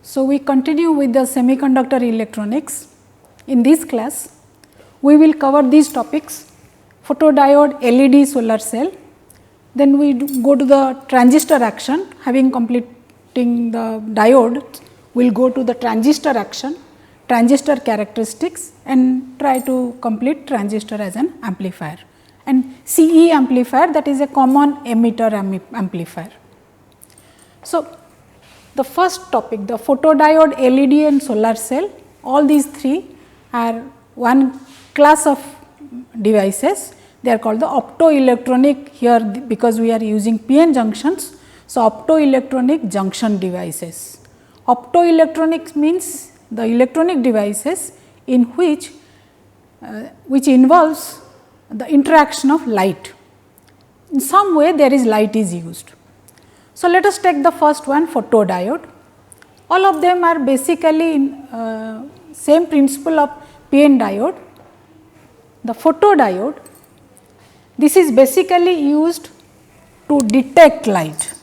So, we continue with the semiconductor electronics. In this class, we will cover these topics: photodiode, LED, solar cell. Then we go to the transistor action. Having completing the diode, we will go to the transistor action, transistor characteristics, and try to complete transistor as an amplifier, and CE amplifier, that is a common emitter amplifier. So, the first topic, the photodiode, LED and solar cell, all these three are one class of devices. They are called the optoelectronic here, because we are using PN junctions. So, optoelectronic junction devices. Optoelectronics means the electronic devices in which involves the interaction of light. In some way there is light is used. So, let us take the first one, photodiode. All of them are basically in same principle of PN diode. The photodiode, this is basically used to detect light,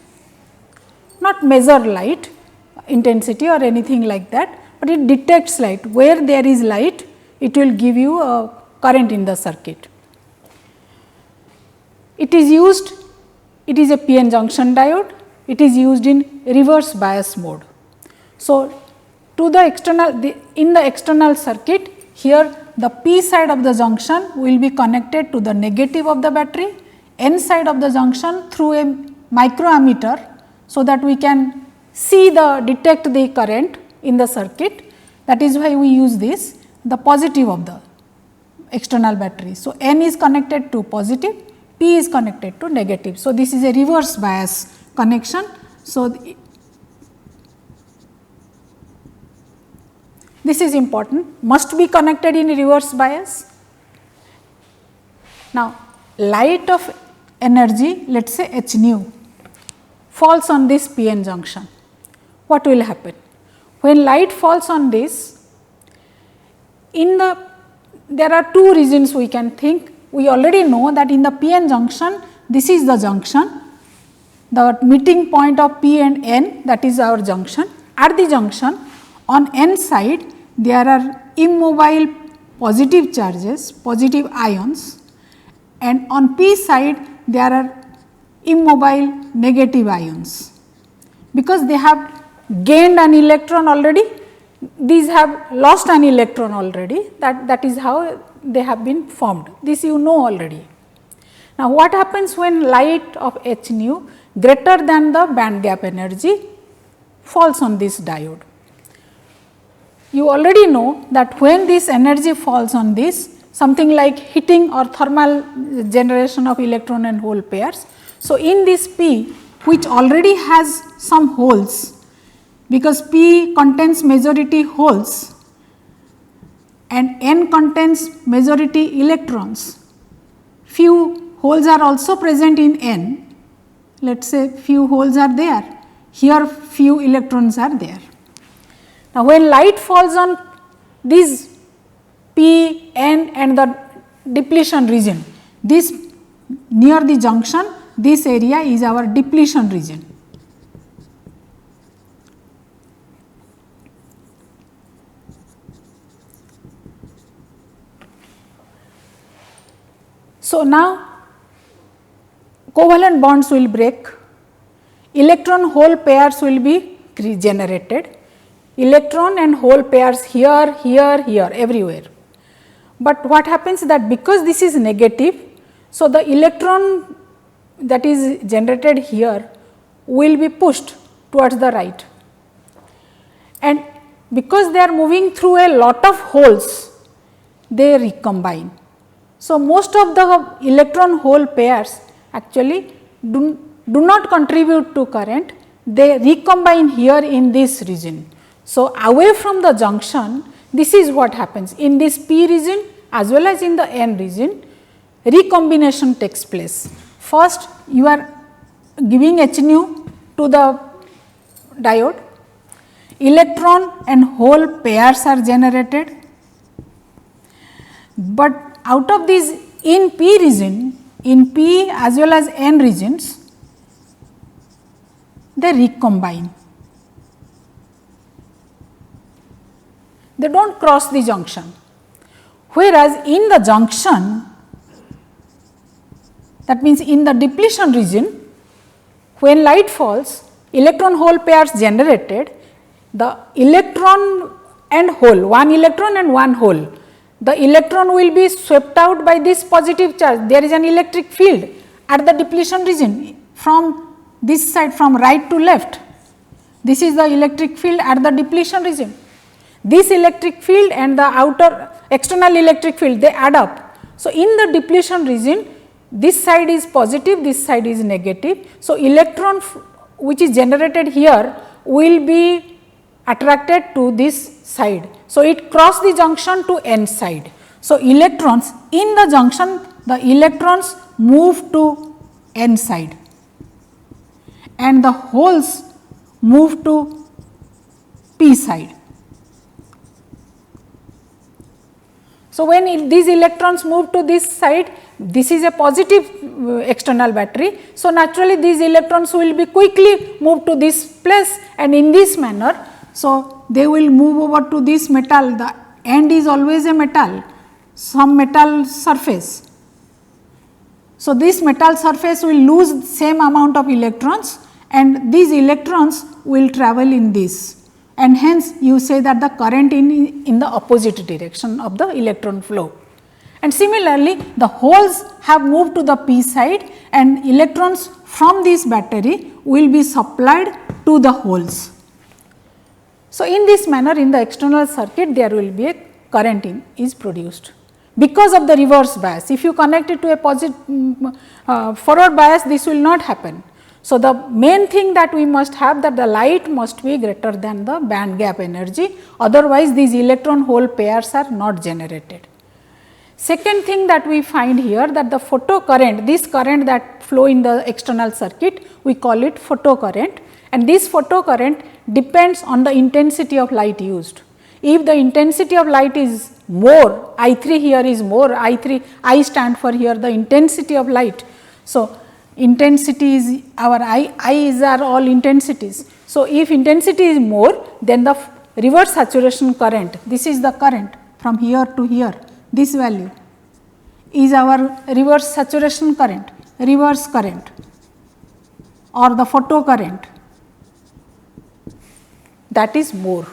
not measure light intensity or anything like that, but it detects light. Where there is light, it will give you a current in the circuit. It is used, it is a PN junction diode, it is used in reverse bias mode. So, to the external, in the external circuit, here the P side of the junction will be connected to the negative of the battery, N side of the junction through a microammeter, so that we can see detect the current in the circuit. That is why we use this, the positive of the external battery. So, N is connected to positive, P is connected to negative. So, this is a reverse bias connection. So, this is important, must be connected in reverse bias. Now, light of energy, let us say h nu, falls on this PN junction. What will happen? When light falls on this, there are two reasons we can think. We already know that in the PN junction, this is the junction, the meeting point of P and N, that is our junction. At the junction, on N side, there are immobile positive charges, positive ions, and on P side, there are immobile negative ions. Because they have gained an electron already, these have lost an electron already, that is how they have been formed. This you know already. Now, what happens when light of h nu greater than the band gap energy falls on this diode? You already know that when this energy falls on this, something like heating or thermal generation of electron and hole pairs. So, in this P, which already has some holes, because P contains majority holes and N contains majority electrons, few holes are also present in N. Let us say few holes are there, here few electrons are there. Now, when light falls on these P, N and the depletion region, this near the junction, this area is our depletion region. So, now covalent bonds will break, electron hole pairs will be generated, electron and hole pairs here, here, here, everywhere. But what happens that because this is negative, so the electron that is generated here will be pushed towards the right, and because they are moving through a lot of holes, they recombine. So, most of the electron hole pairs actually do not contribute to current, they recombine here in this region. So, away from the junction, this is what happens in this P region as well as in the N region, recombination takes place. First, you are giving h nu to the diode, electron and hole pairs are generated, but out of these in P region, in P as well as N regions, they recombine. they do not cross the junction. Whereas, in the junction, that means in the depletion region, when light falls, electron hole pairs generated, the electron and hole, one electron and one hole, the electron will be swept out by this positive charge. There is an electric field at the depletion region from this side, from right to left. This is the electric field at the depletion region. This electric field and the outer external electric field, they add up. So, in the depletion region, this side is positive, this side is negative. So, electron which is generated here will be attracted to this side. So, it cross the junction to n side. So, electrons in the junction, the electrons move to n side and the holes move to p side. So, when these electrons move to this side, this is a positive external battery. So, naturally these electrons will be quickly moved to this place, and in this manner, so they will move over to this metal. The end is always a metal, some metal surface. So, this metal surface will lose same amount of electrons, and these electrons will travel in this, and hence you say that the current in the opposite direction of the electron flow. And similarly, the holes have moved to the p side, and electrons from this battery will be supplied to the holes. So, in this manner, in the external circuit there will be a current is produced because of the reverse bias. If you connect it to a positive forward bias, this will not happen. So, the main thing that we must have, that the light must be greater than the band gap energy, otherwise these electron hole pairs are not generated. Second thing that we find here, that the photocurrent, this current that flow in the external circuit, we call it photocurrent, and this photocurrent depends on the intensity of light used. If the intensity of light is more, I3 here is more, I3, I stand for here the intensity of light. So, intensity is our I's are all intensities. So, if intensity is more, then the reverse saturation current, this is the current from here to here, this value is our reverse saturation current, reverse current or the photocurrent, that is more.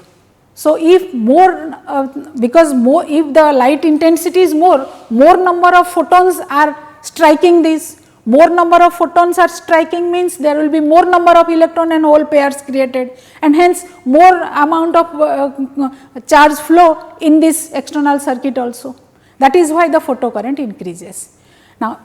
So, if more because more, if the light intensity is more number of photons are striking this, more number of photons are striking means there will be more number of electron and hole pairs created, and hence more amount of charge flow in this external circuit also. That is why the photocurrent increases. Now,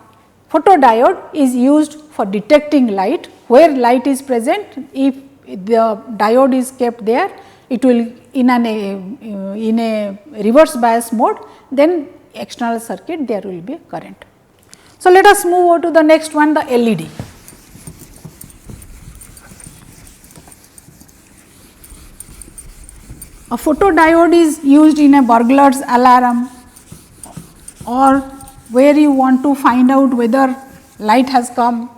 photodiode is used for detecting light, where light is present. If the diode is kept there, it will in a reverse bias mode, then external circuit there will be a current. So, let us move over to the next one, the LED. A photodiode is used in a burglar's alarm, or where you want to find out whether light has come.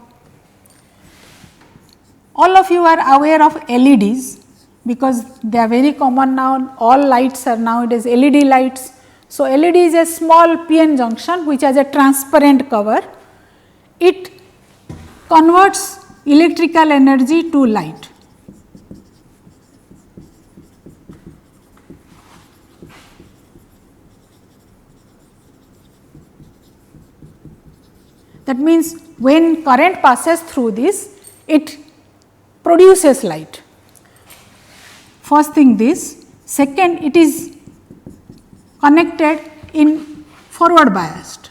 All of you are aware of LEDs, because they are very common now, all lights are nowadays LED lights. So, LED is a small PN junction which has a transparent cover. It converts electrical energy to light. That means, when current passes through this, it produces light. First thing this, second it is connected in forward biased.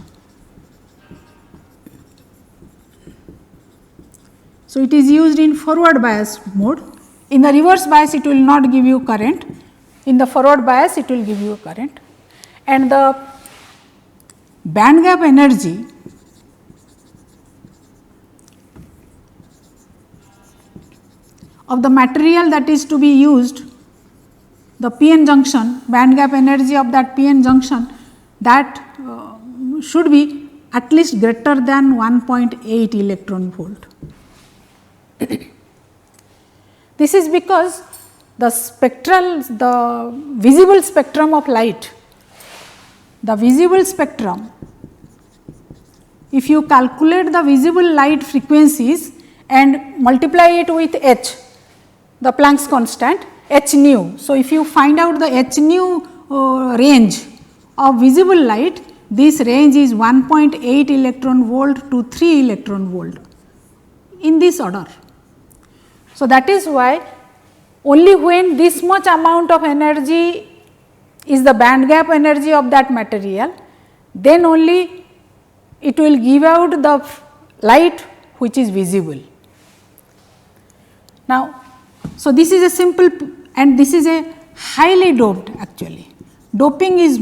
So, it is used in forward bias mode. In the reverse bias it will not give you current, in the forward bias it will give you current, and the band gap energy of the material that is to be used, the PN junction, band gap energy of that PN junction, that should be at least greater than 1.8 electron volt. This is because the visible spectrum of light, the visible spectrum, if you calculate the visible light frequencies and multiply it with h, the Planck's constant h nu. So, if you find out the h nu range of visible light, this range is 1.8 electron volt to 3 electron volt in this order. So, that is why only when this much amount of energy is the band gap energy of that material, then only it will give out the light which is visible. Now, so this is a simple and this is a highly doped actually. Doping is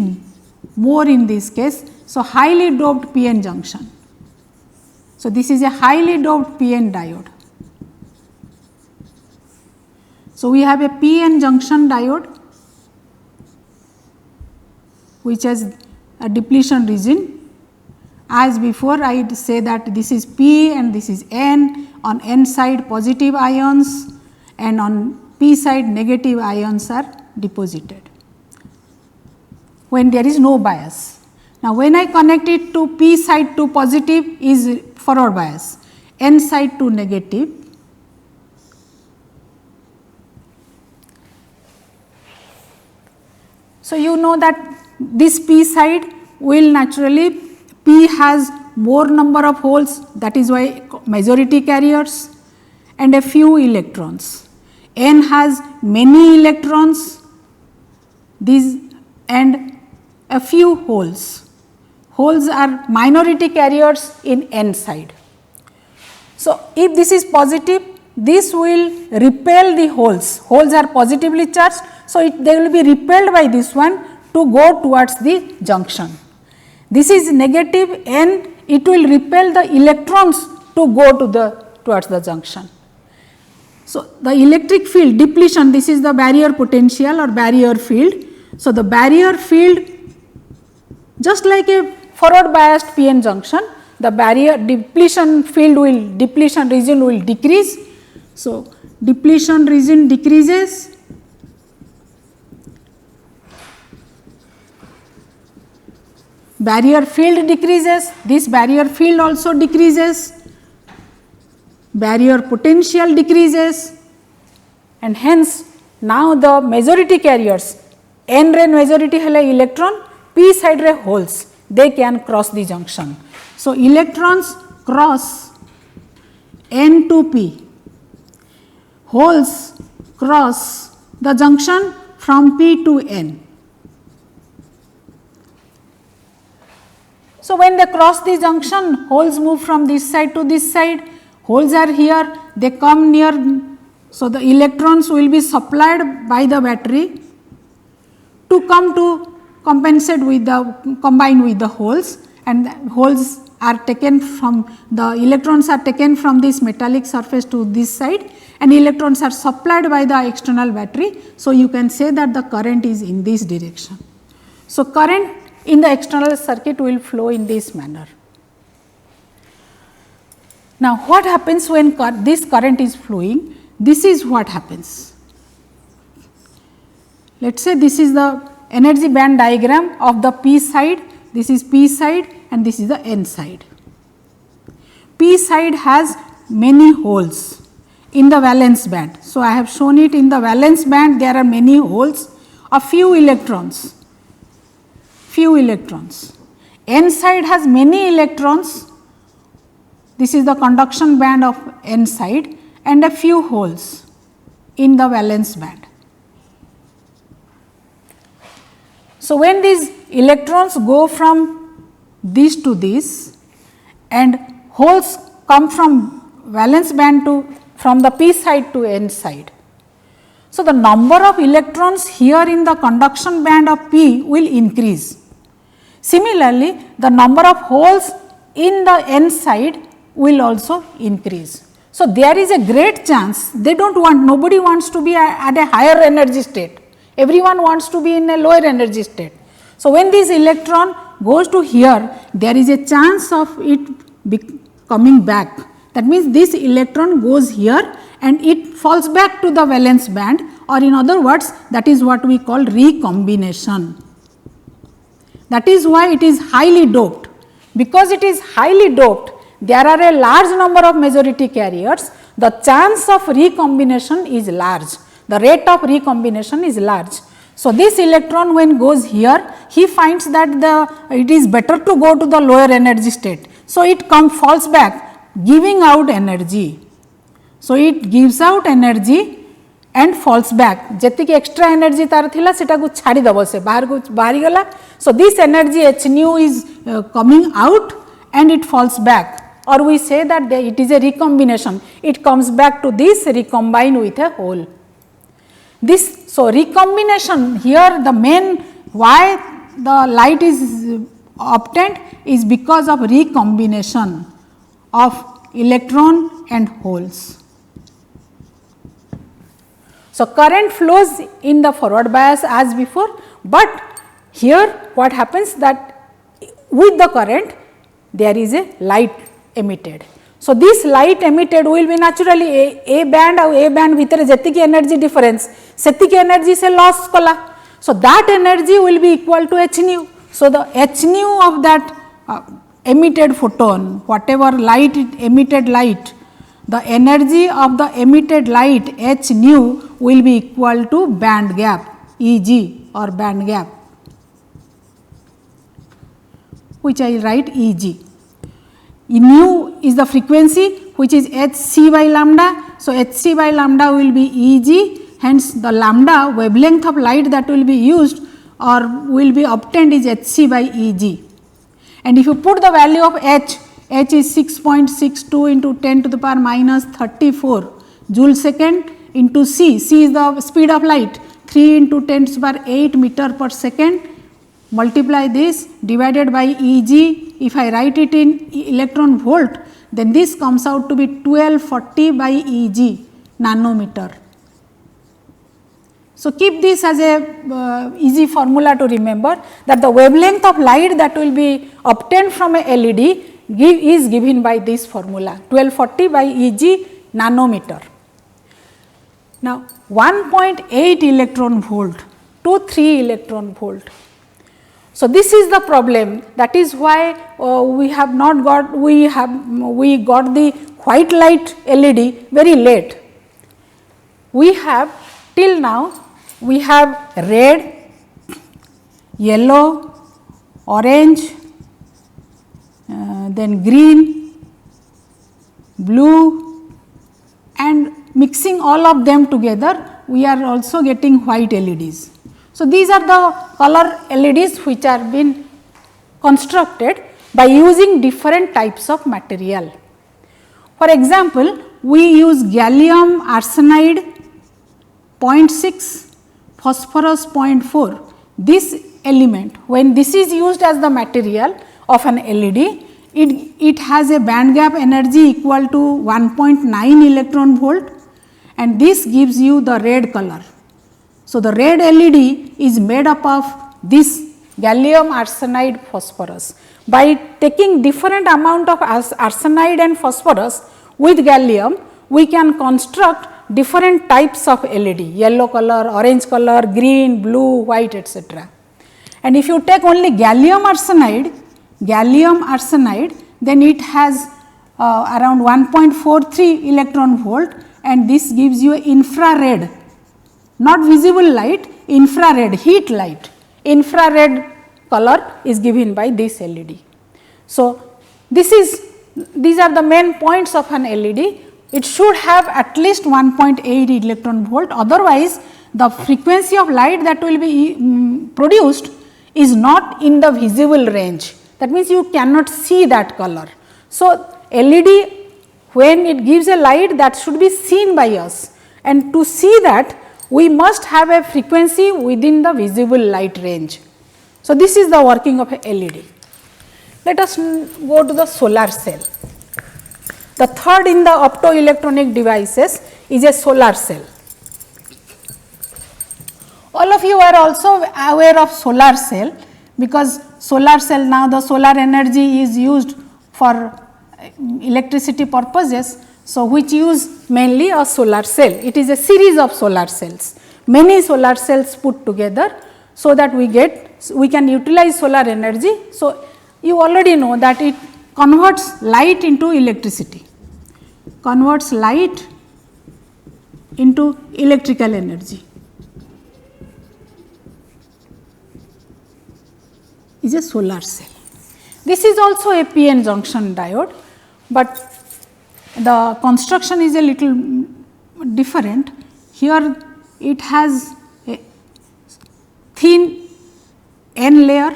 more in this case. So, highly doped p-n junction. So, this is a highly doped p-n diode. So, we have a p-n junction diode which has a depletion region. As before, I would say that this is p and this is n. On n side positive ions and on p side negative ions are deposited when there is no bias. Now, when I connect it to p side to positive is forward bias, n side to negative. So, you know that this p side will naturally, p has more number of holes, that is why majority carriers and a few electrons. N has many electrons, these and a few holes. Holes are minority carriers in n side. So, if this is positive, this will repel the holes. Holes are positively charged. So, they will be repelled by this one to go towards the junction. This is negative n, it will repel the electrons to go to towards the junction. So, the electric field depletion, this is the barrier potential or barrier field. So, the barrier field, just like a forward biased p-n junction, the barrier depletion region will decrease. So, depletion region decreases, barrier field decreases, this barrier field also decreases, barrier potential decreases, and hence now the majority carriers, n re majority hela electron, p side re holes, they can cross the junction. So, electrons cross n to p, holes cross the junction from p to n. So, when they cross the junction, holes move from this side to this side, holes are here, they come near. So, the electrons will be supplied by the battery to come to compensate with the combine with the holes, and the holes are taken from the electrons are taken from this metallic surface to this side, and electrons are supplied by the external battery. So, you can say that the current is in this direction. So, current in the external circuit will flow in this manner. Now, what happens when this current is flowing? This is what happens. Let us say this is the energy band diagram of the p side, this is p side and this is the n side. P side has many holes in the valence band. So, I have shown it in the valence band, there are many holes, a few electrons. N side has many electrons, this is the conduction band of n side, and a few holes in the valence band. So, when these electrons go from this to this and holes come from valence band to from the p side to n side. So, the number of electrons here in the conduction band of p will increase. Similarly, the number of holes in the n side will also increase. So, there is a great chance, they do not want, nobody wants to be at a higher energy state, everyone wants to be in a lower energy state. So, when this electron goes to here, there is a chance of it coming back. That means, this electron goes here and it falls back to the valence band or in other words that is what we call recombination. That is why it is highly doped. Because it is highly doped, there are a large number of majority carriers, the chance of recombination is large, the rate of recombination is large. So, this electron when goes here, he finds that it is better to go to the lower energy state. So, it falls back giving out energy. So, it gives out energy and falls back. Jetik extra energy tar thila seta ko chhadi dabo se bahari gala. So, this energy h nu is coming out and it falls back, or we say that it is a recombination. It comes back to this recombine with a hole. So, recombination here the main why the light is obtained is because of recombination of electron and holes. So, current flows in the forward bias as before, but here what happens that with the current there is a light emitted. So, this light emitted will be naturally a band और a band भितर जेतिकी energy difference सेतिकी energy से loss कला. So, that energy will be equal to h nu. So, the h nu of that emitted photon, whatever light emitted light, the energy of the emitted light h nu will be equal to band gap E g or band gap, which I write E g. E nu is the frequency which is h c by lambda. So, h c by lambda will be E g, hence the lambda wavelength of light that will be used or will be obtained is h c by E g. And if you put the value of h is 6.62 into 10 to the power minus 34 joule second into c is the speed of light 3 into 10 to the power 8 meter per second, multiply this divided by E g. If I write it in electron volt, then this comes out to be 1240 by E g nanometer. So, keep this as a easy formula to remember that the wavelength of light that will be obtained from a LED is given by this formula 1240 by E g nanometer. Now, 1.8 electron volt to 3 electron volt. So, this is the problem, that is why we have not got, we got the white light LED very late. We have till now we have red, yellow, orange, then green, blue, and mixing all of them together we are also getting white LEDs. So, these are the color LEDs which are been constructed by using different types of material. For example, we use gallium arsenide 0.6, phosphorus 0.4. This element, when this is used as the material of an LED, it has a band gap energy equal to 1.9 electron volt, and this gives you the red color. So, the red LED is made up of this gallium arsenide phosphorus. By taking different amount of arsenide and phosphorus with gallium, we can construct different types of LED, yellow color, orange color, green, blue, white, etc. And if you take only gallium arsenide, then it has around 1.43 electron volt, and this gives you infrared, not visible light, infrared heat light, infrared color is given by this LED. So, these are the main points of an LED. It should have at least 1.8 electron volt, otherwise the frequency of light that will be produced is not in the visible range. That means, you cannot see that color. So, LED when it gives a light, that should be seen by us, and to see that we must have a frequency within the visible light range. So, this is the working of a LED. Let us go to the solar cell. The third in the optoelectronic devices is a solar cell. All of you are also aware of solar cell, because solar cell, now the solar energy is used for electricity purposes. So, which use mainly a solar cell. It is a series of solar cells, many solar cells put together, so that we can utilize solar energy. So, you already know that it converts light into electricity, converts light into electrical energy, is a solar cell. This is also a p-n junction diode, but the construction is a little different. Here it has a thin n layer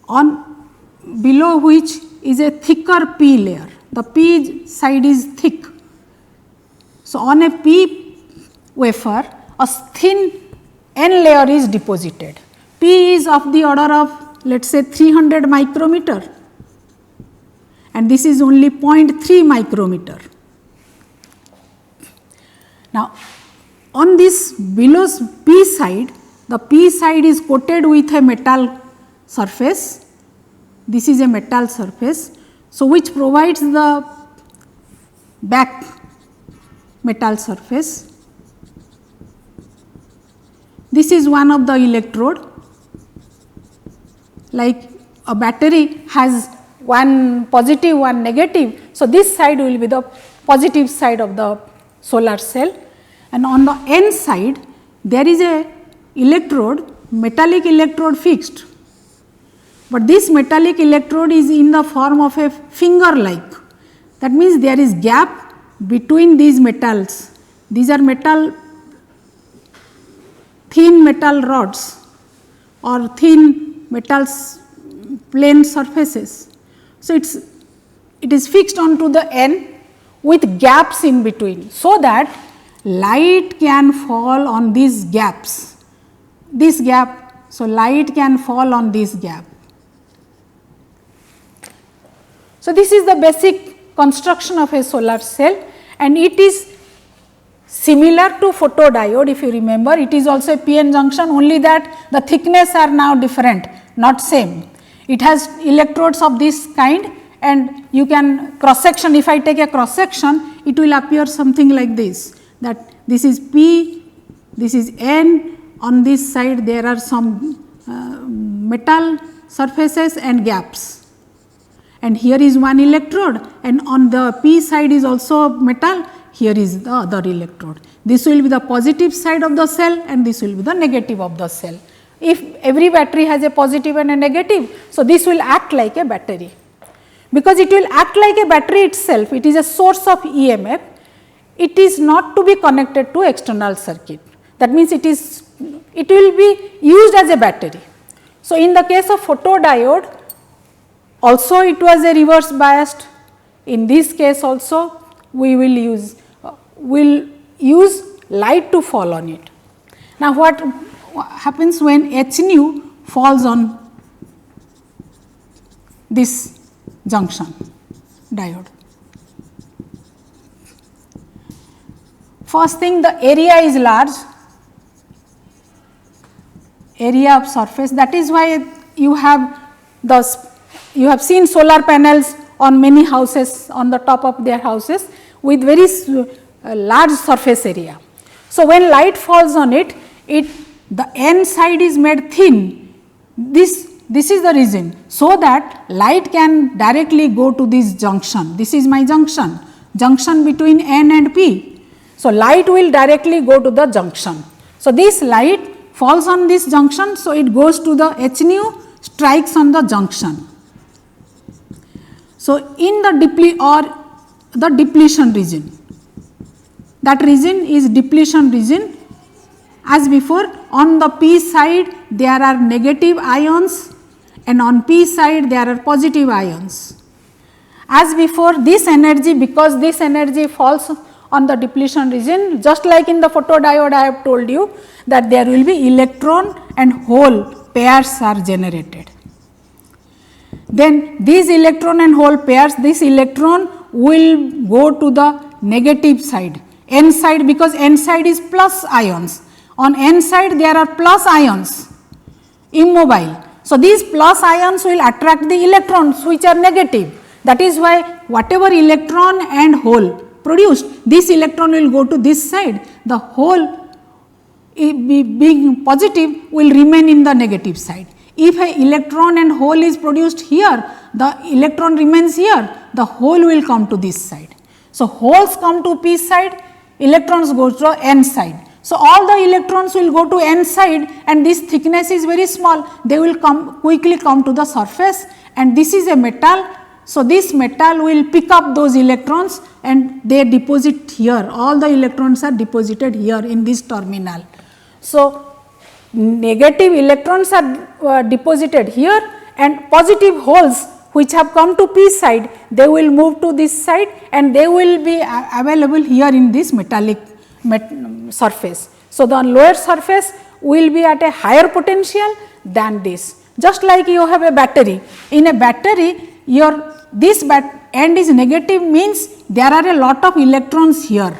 on below which is a thicker p layer. The p side is thick. So, on a p wafer a thin n layer is deposited. P is of the order of, let us say, 300 micrometer, and this is only 0.3 micrometer. Now, on this below p side, the p side is coated with a metal surface. This is a metal surface, so which provides the back metal surface. This is one of the electrode, like a battery has one positive, one negative. So, this side will be the positive side of the solar cell, and on the n side there is a electrode, metallic electrode fixed, but this metallic electrode is in the form of a finger like. That means, there is gap between these metals. These are thin metal rods or thin metals plane surfaces. So, it is fixed onto the n with gaps in between, so that light can fall on these gaps, this gap. So, light can fall on this gap. So, this is the basic construction of a solar cell, and it is similar to photodiode. If you remember, it is also a p-n junction, only that the thickness are now different, not same. It has electrodes of this kind, and you can cross section. If I take a cross section, it will appear something like this, that this is p, this is n, on this side there are some metal surfaces and gaps, and here is one electrode, and on the p side is also metal, here is the other electrode. This will be the positive side of the cell, and this will be the negative of the cell. If every battery has a positive and a negative, so this will act like a battery. Because it will act like a battery itself, it is a source of EMF, it is not to be connected to external circuit. That means, it will be used as a battery. So, in the case of photodiode, also it was a reverse biased. In this case also we will use light to fall on it. Now, what happens when H nu falls on this junction diode? First thing, the area is large, area of surface. That is why you have seen solar panels on many houses, on the top of their houses, with very large surface area. So, when light falls on it, the n side is made thin. This is the reason, so that light can directly go to this junction. This is my junction between n and p. So, light will directly go to the junction. So, this light falls on this junction, so it goes to the H nu, strikes on the junction. So, in the depletion region, that region is depletion region. As before, on the p side there are negative ions, and on p side there are positive ions. As before, this energy, because this energy falls on the depletion region, just like in the photodiode I have told you that there will be electron and hole pairs are generated. Then these electron and hole pairs, this electron will go to the negative side, n side, because n side is plus ions. On n side there are plus ions, immobile. So, these plus ions will attract the electrons which are negative. That is why whatever electron and hole produced, this electron will go to this side, the hole being positive will remain in the negative side. If a electron and hole is produced here, the electron remains here, the hole will come to this side. So, holes come to p side, electrons go to n side. So, all the electrons will go to n side and this thickness is very small, they will quickly come to the surface, and this is a metal. So, this metal will pick up those electrons and they deposit here, all the electrons are deposited here in this terminal. So, negative electrons are deposited here and positive holes which have come to p side, they will move to this side and they will be available here in this metallic surface. So, the lower surface will be at a higher potential than this. Just like you have a battery, in a battery this end is negative, means there are a lot of electrons here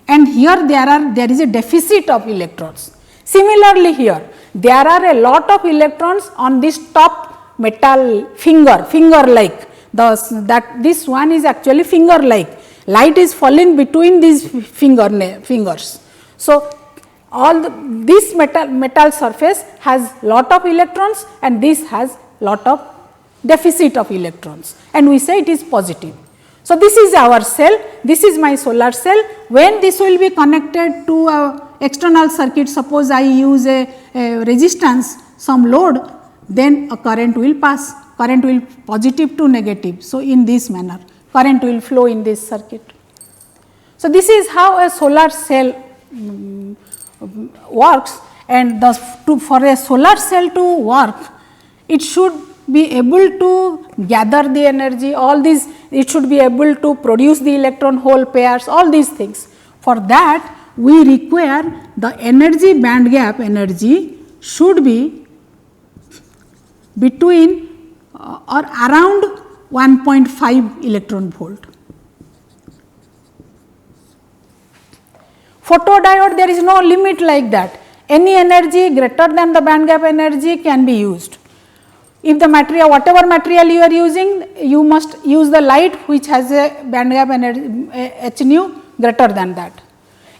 and here there is a deficit of electrons. Similarly, here there are a lot of electrons on this top metal finger like, this one is actually finger like, light is falling between these fingers. So, this metal surface has lot of electrons and this has lot of deficit of electrons, and we say it is positive. So, this is our cell, this is my solar cell. When this will be connected to a external circuit, suppose I use a resistance, some load, then a current will pass, current will positive to negative. So, in this manner current will flow in this circuit. So, this is how a solar cell works, and for a solar cell to work, it should be able to gather the energy, all these, it should be able to produce the electron hole pairs, all these things. For that we require the energy band gap energy should be between or around 1.5 electron volt. Photodiode, there is no limit like that, any energy greater than the band gap energy can be used. If the material, whatever material you are using, you must use the light which has a band gap energy h nu greater than that.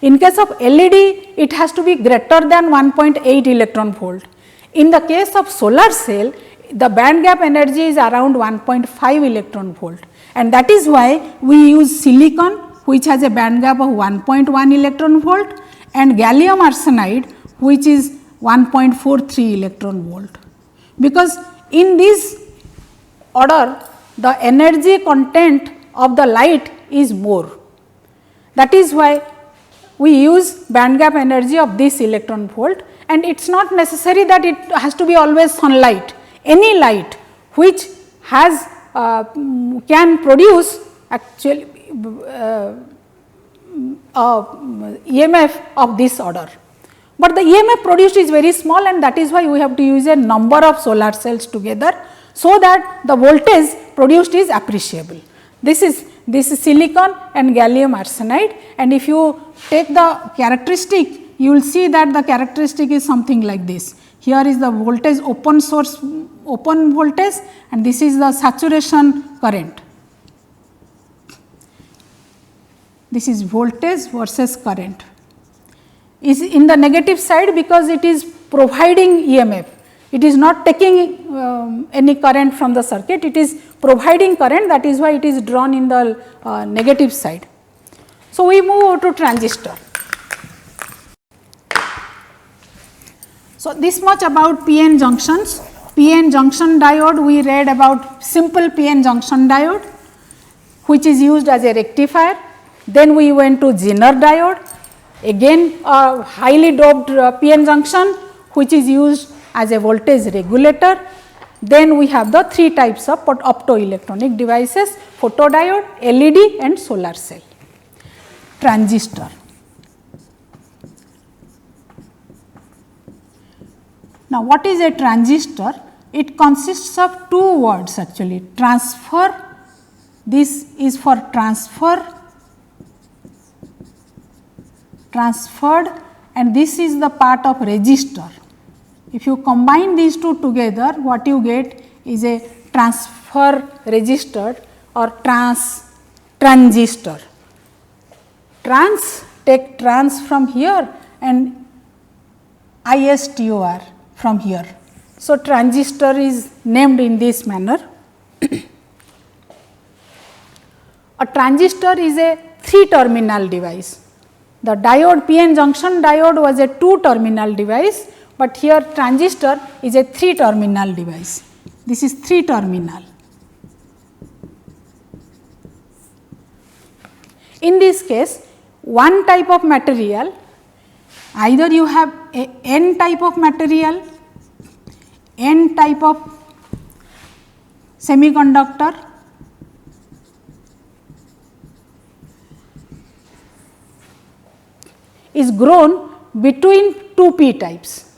In case of LED, it has to be greater than 1.8 electron volt. In the case of solar cell, the band gap energy is around 1.5 electron volt, and that is why we use silicon which has a band gap of 1.1 electron volt and gallium arsenide which is 1.43 electron volt, because in this order the energy content of the light is more. That is why we use band gap energy of this electron volt, and it is not necessary that it has to be always sunlight. Any light which has can produce actually EMF of this order, but the EMF produced is very small, and that is why we have to use a number of solar cells together, so that the voltage produced is appreciable. This is silicon and gallium arsenide, and if you take the characteristic, you will see that the characteristic is something like this. Here is the voltage, open voltage, and this is the saturation current. This is voltage versus current. Is in the negative side because it is providing EMF. It is not taking any current from the circuit, it is providing current, that is why it is drawn in the negative side. So, we move over to transistor. So, this much about PN junctions. PN junction diode, we read about simple PN junction diode which is used as a rectifier. Then we went to Zener diode, again a highly doped PN junction which is used as a voltage regulator. Then we have the three types of optoelectronic devices: photodiode, LED and solar cell. Transistor. Now, what is a transistor? It consists of two words actually, transfer, this is for transferred, and this is the part of resistor. If you combine these two together, what you get is a transfer resistor or transistor. take trans from here and ISTOR from here. So, transistor is named in this manner. A transistor is a 3-terminal device. The diode PN junction diode was a 2-terminal device, but here transistor is a 3-terminal device. This is 3-terminal. In this case, one type of material, either you have a N type of material, N type of semiconductor, is grown between two p types,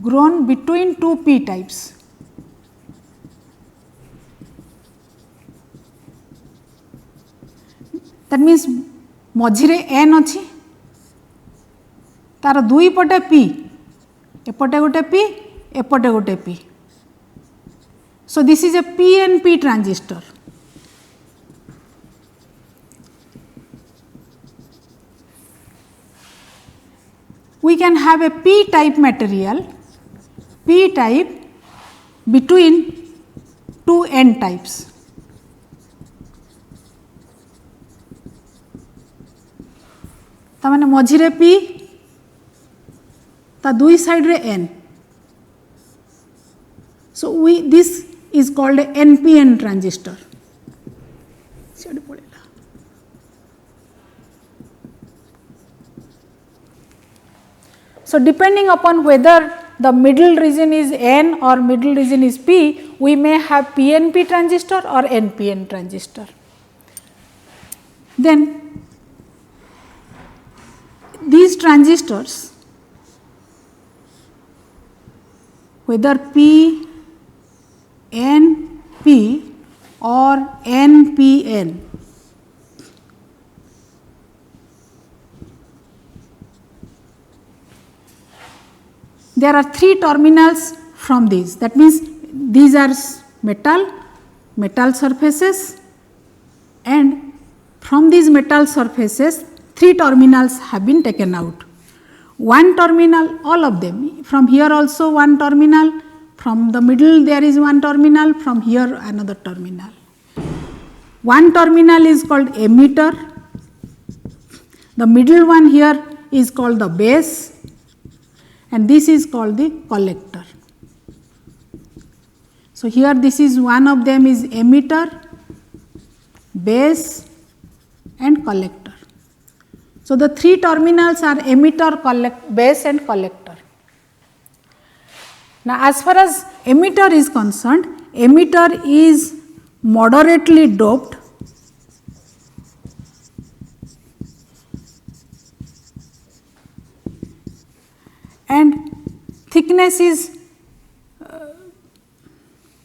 grown between two p types. That means मझिरे n अच्छी तार दुई पटे p, एपटे गोटे p, एपटे गोटे p. So, this is a PNP transistor. We can have a p type material, p type between two n types. तामाने मझिरे p ता दुई side रे n. So, this is called a NPN transistor. So, depending upon whether the middle region is N or middle region is P, we may have PNP transistor or NPN transistor. Then these transistors, whether P, N, P or NPN, there are 3 terminals from these. That means, these are metal surfaces, and from these metal surfaces 3 terminals have been taken out. One terminal, all of them, from here also one terminal, from the middle there is one terminal, from here another terminal. One terminal is called emitter, the middle one here is called the base, and this is called the collector. So, here this is one of them is emitter, base and collector. So, the 3 terminals are emitter, base and collector. Now, as far as emitter is concerned, emitter is moderately doped and thickness is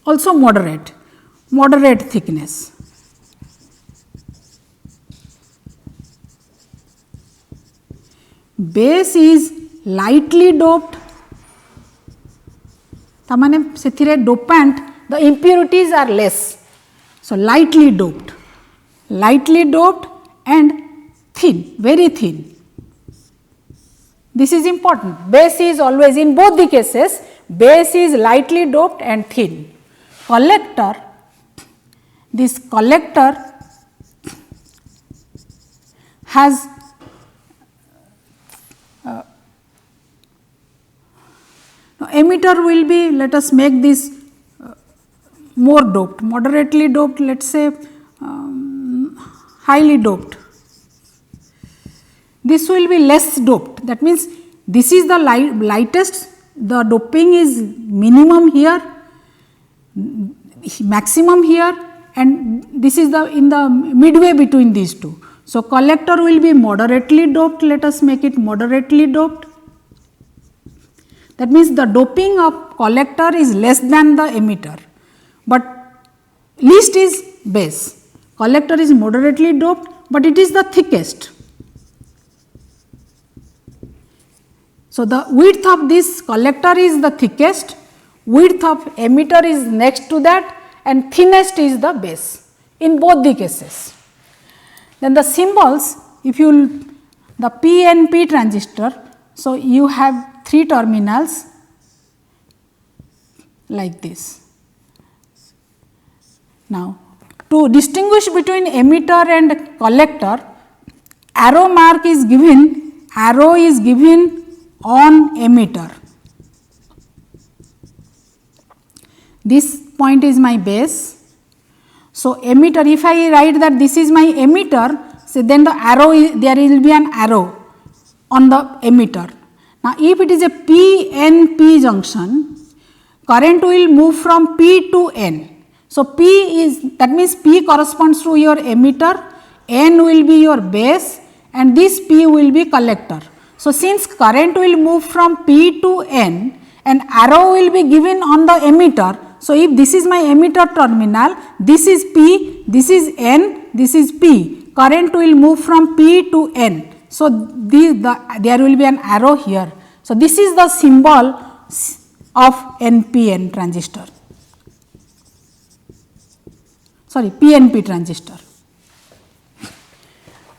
also moderate thickness. Base is lightly doped, तामाने सेथिरे dopant the impurities are less. So, lightly doped and thin, very thin. This is important. Base is always, in both the cases, base is lightly doped and thin. Collector, this collector has emitter will be, let us make this more doped, moderately doped, let us say highly doped. This will be less doped, that means this is the lightest, the doping is minimum here, maximum here, and this is the in the midway between these two. So, collector will be moderately doped, let us make it moderately doped. That means, the doping of collector is less than the emitter, but least is base. Collector is moderately doped, but it is the thickest. So, the width of this collector is the thickest, width of emitter is next to that, and thinnest is the base in both the cases. Then the symbols, if you will, the PNP transistor, so you have 3 terminals like this. Now, to distinguish between emitter and collector, arrow mark is given, arrow is given on emitter. This point is my base. So, emitter, if I write that this is my emitter, so then the arrow is, there will be an arrow on the emitter. Now, if it is a PNP junction, current will move from P to N. So, P is, that means P corresponds to your emitter, N will be your base and this P will be collector. So, since current will move from P to N and arrow will be given on the emitter. So, if this is my emitter terminal, this is P, this is N, this is P, current will move from P to N. So, there will be an arrow here. So, this is the symbol of NPN transistor, sorry PNP transistor.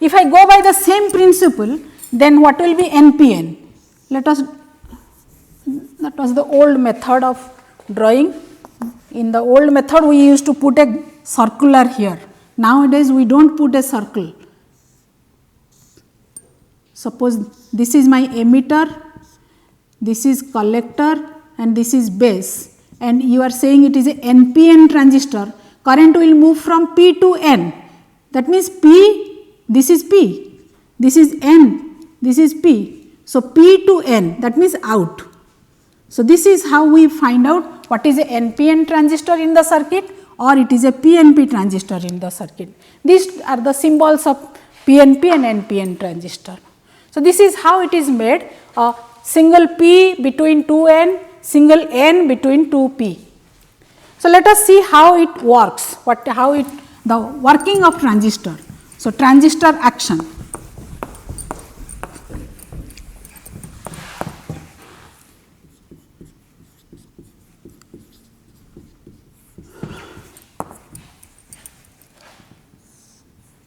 If I go by the same principle, then what will be NPN? Let us, that was the old method of drawing. In the old method we used to put a circular here. Nowadays we do not put a circle. Suppose this is my emitter, this is collector and this is base, and you are saying it is a NPN transistor, current will move from P to N. That means P, this is P, this is N, this is P. So, P to N, that means out. So, this is how we find out what is a NPN transistor in the circuit or it is a PNP transistor in the circuit. These are the symbols of PNP and NPN transistor. So, this is how it is made, a single P between 2N, single N between 2P. So, let us see how it works, the working of transistor. So, transistor action.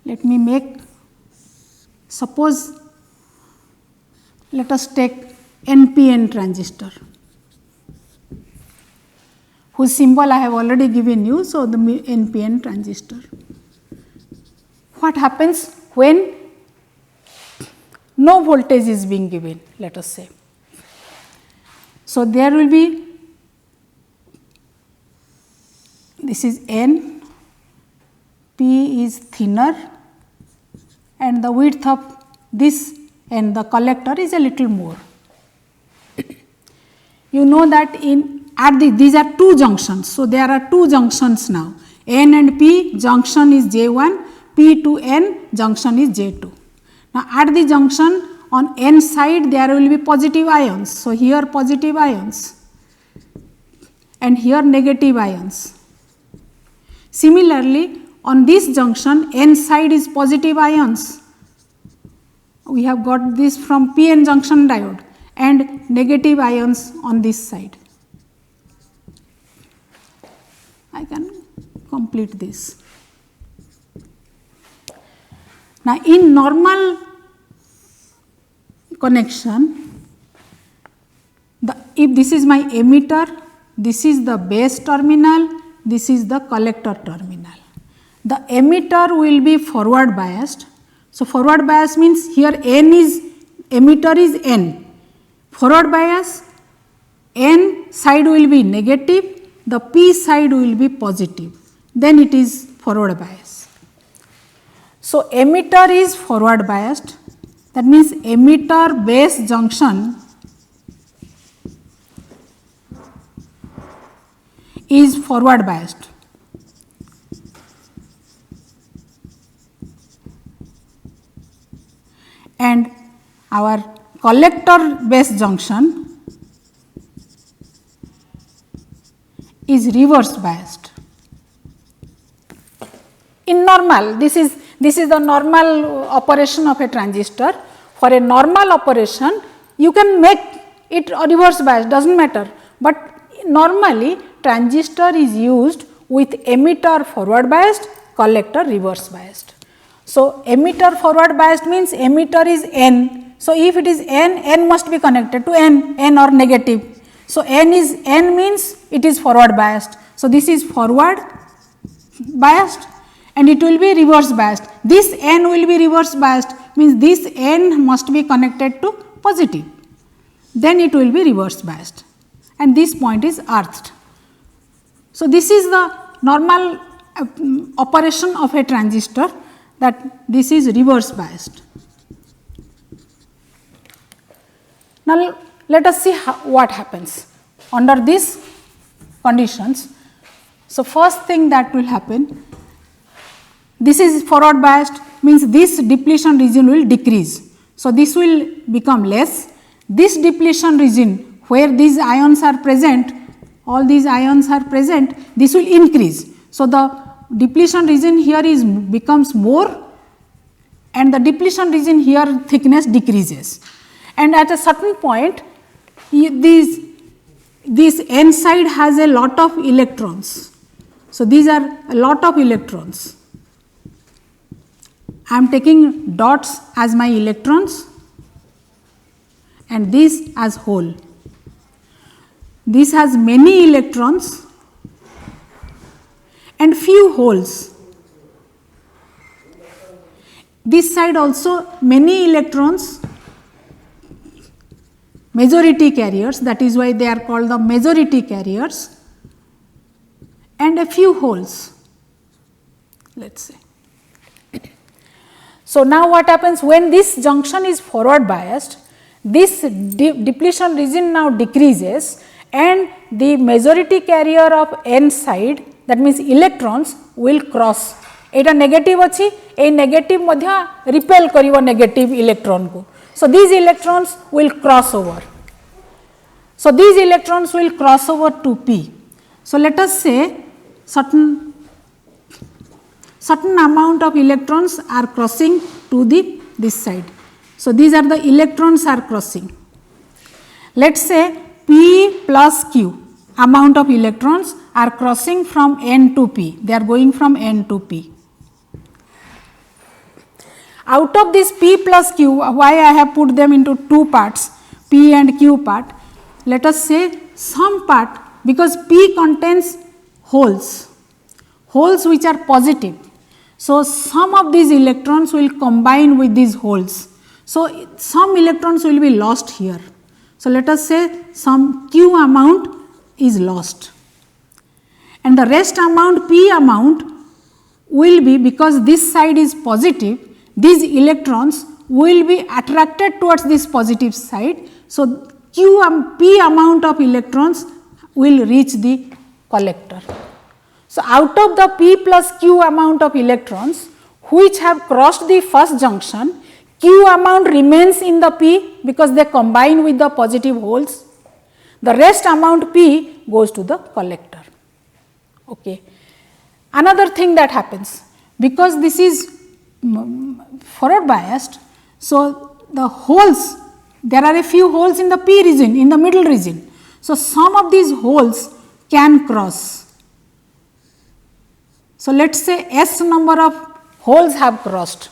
Let me make, suppose let us take NPN transistor, whose symbol I have already given you. So, the NPN transistor. What happens when no voltage is being given, let us say. So, there will be, this is N, P is thinner and the width of this and the collector is a little more. You know that these are 2 junctions. So, there are 2 junctions now, N and P junction is J1, P to N junction is J2. Now, at the junction on N side there will be positive ions. So, here positive ions and here negative ions. Similarly, on this junction N side is positive ions. We have got this from PN junction diode and negative ions on this side. I can complete this. Now, in normal connection, if this is my emitter, this is the base terminal, this is the collector terminal. The emitter will be forward biased. So, forward bias means here N is, emitter is N. Forward bias, N side will be negative, the P side will be positive, then it is forward bias. So, emitter is forward biased, that means emitter base junction is forward biased. And our collector base junction is reverse biased. In normal, this is the normal operation of a transistor. For a normal operation, you can make it reverse biased, does not matter, but normally transistor is used with emitter forward biased, collector reverse biased. So, emitter forward biased means emitter is n. So, if it is n, n must be connected to n or negative. So, n means it is forward biased. So, this is forward biased and it will be reverse biased. This n will be reverse biased, means this n must be connected to positive, then it will be reverse biased, and this point is earthed. So, this is the normal operation of a transistor, that this is reverse biased. Now, let us see what happens under these conditions. So, first thing that will happen, this is forward biased, means this depletion region will decrease. So, this will become less. This depletion region where these ions are present, all these ions are present, this will increase. So, the depletion region here becomes more and the depletion region here thickness decreases, and at a certain point this n side has a lot of electrons. So, these are a lot of electrons. I am taking dots as my electrons and this as hole. This has many electrons and few holes. This side also many electrons, majority carriers, that is why they are called the majority carriers, and a few holes, let us say. So, now what happens when this junction is forward biased, this depletion region now decreases and the majority carrier of n side, that means electrons will cross. Etah negative अच्छी, ए negative मध्य repel करिवो negative electron को. So, these electrons will cross over. So, these electrons will cross over to p. So, let us say certain amount of electrons are crossing to this side. So, these are the electrons are crossing. Let us say p plus q amount of electrons are crossing from n to p, they are going from n to p. Out of this p plus q, why I have put them into two parts, p and q part, let us say some part, because p contains holes which are positive. So, some of these electrons will combine with these holes. So, some electrons will be lost here. So, let us say some q amount is lost, and the rest amount p amount will be, because this side is positive, these electrons will be attracted towards this positive side. So, p amount of electrons will reach the collector. So, out of the p plus q amount of electrons which have crossed the first junction, q amount remains in the p because they combine with the positive holes. The rest amount p goes to the collector. Okay. Another thing that happens, because this is forward biased, so the holes, there are a few holes in the p region, in the middle region. So, some of these holes can cross. So, let us say S number of holes have crossed.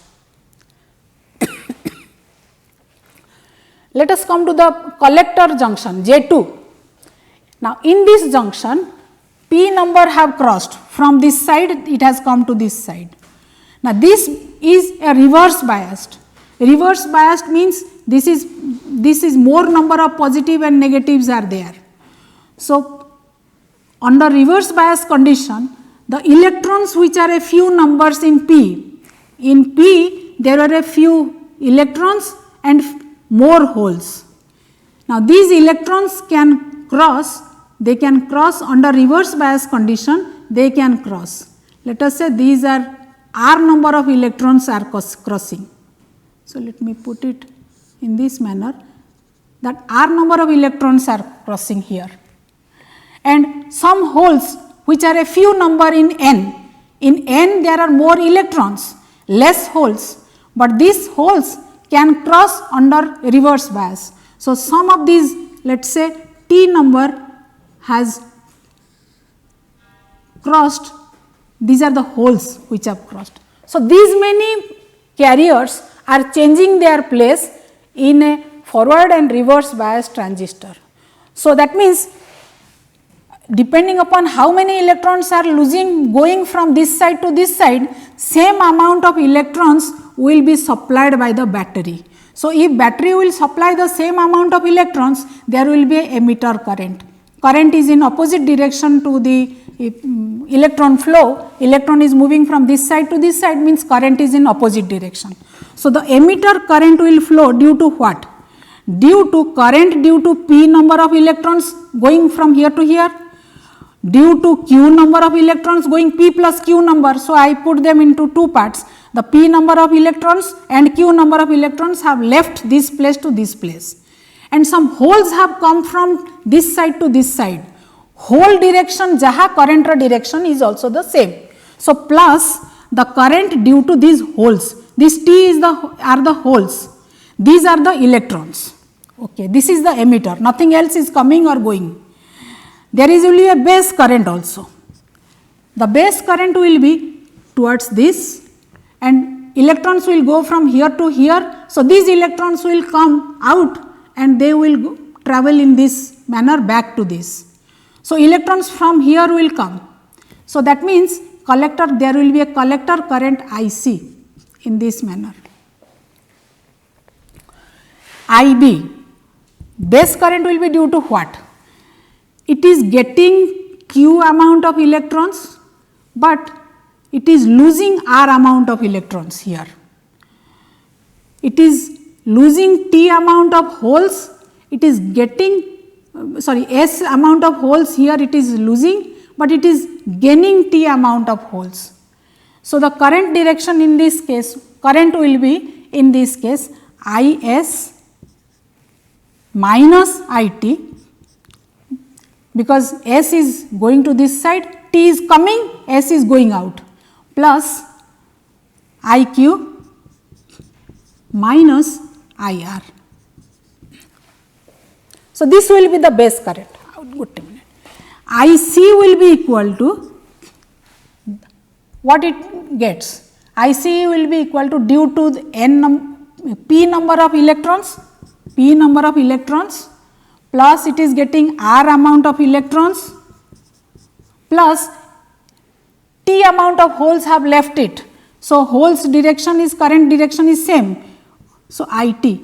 Let us come to the collector junction J2. Now, in this junction p number have crossed from this side, it has come to this side. Now, this is a reverse biased. Reverse biased means this is more number of positive and negatives are there. So, under reverse bias condition, the electrons which are a few numbers in p there are a few electrons and more holes. Now, these electrons can cross, they can cross under reverse bias condition, they can cross. Let us say these are r number of electrons are crossing. So, let me put it in this manner, that r number of electrons are crossing here, and some holes which are a few number in n there are more electrons, less holes, but these holes can cross under reverse bias. So, some of these, let us say t number has crossed, these are the holes which have crossed. So, these many carriers are changing their place in a forward and reverse bias transistor. So, that means depending upon how many electrons are losing going from this side to this side, same amount of electrons will be supplied by the battery. So, if battery will supply the same amount of electrons, there will be a emitter current. Current is in opposite direction to the electron flow, electron is moving from this side to this side, means current is in opposite direction. So, the emitter current will flow due to what? Due to current due to p number of electrons going from here to here, due to q number of electrons going p plus q number. So, I put them into two parts, the p number of electrons and q number of electrons have left this place to this place, and some holes have come from this side to this side. Whole direction jaha current direction is also the same. So, plus the current due to these holes, this T is are the holes, these are the electrons. Okay, this is the emitter, nothing else is coming or going. There is only a base current also. The base current will be towards this and electrons will go from here to here. So, these electrons will come out and they will travel in this manner back to this. So, electrons from here will come. So, that means collector, there will be a collector current IC in this manner. IB, base current will be due to what? It is getting q amount of electrons, but it is losing r amount of electrons here. It is losing t amount of holes, it is getting s amount of holes here it is losing, but it is gaining t amount of holes. So, the current direction in this case, current will be in this case Is minus It, because S is going to this side, T is coming, S is going out, plus Iq minus IR. So, this will be the base current. IC will be equal to what it gets. IC will be equal to due to the p number of electrons, plus it is getting r amount of electrons plus t amount of holes have left it. So, holes direction is current direction is same. So, IT.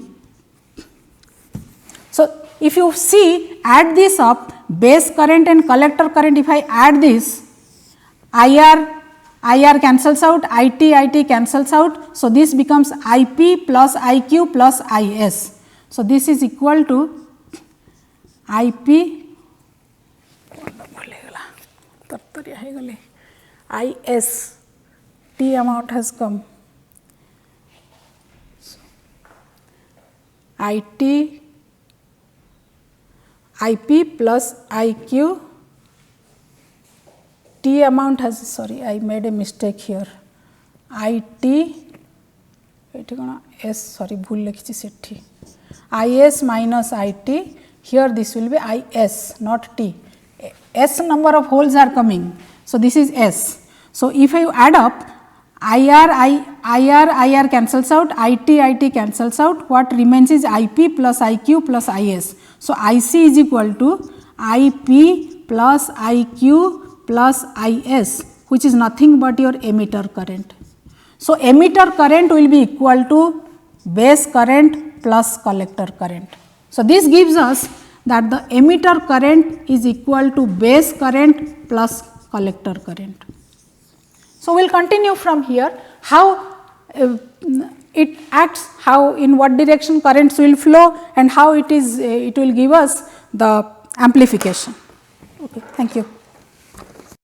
So, if you see add this up, base current and collector current, if I add this, IR cancels out, IT cancels out. So, this becomes IP plus IQ plus IS. So, this is equal to IP IS, T amount has come, so, IT IP plus IQ, T amount has, sorry I made a mistake here, IT S, sorry bhul lekhichi sethi, IS minus IT, here this will be IS not T, S number of holes are coming. So, this is S. So, if I add up IR cancels out, IT cancels out, what remains is IP plus IQ plus IS. So, IC is equal to IP plus IQ plus IS, which is nothing but your emitter current. So, emitter current will be equal to base current plus collector current. So, this gives us that the emitter current is equal to base current plus collector current. So, we will continue from here how it acts, how in what direction currents will flow and how it will give us the amplification. Okay, thank you.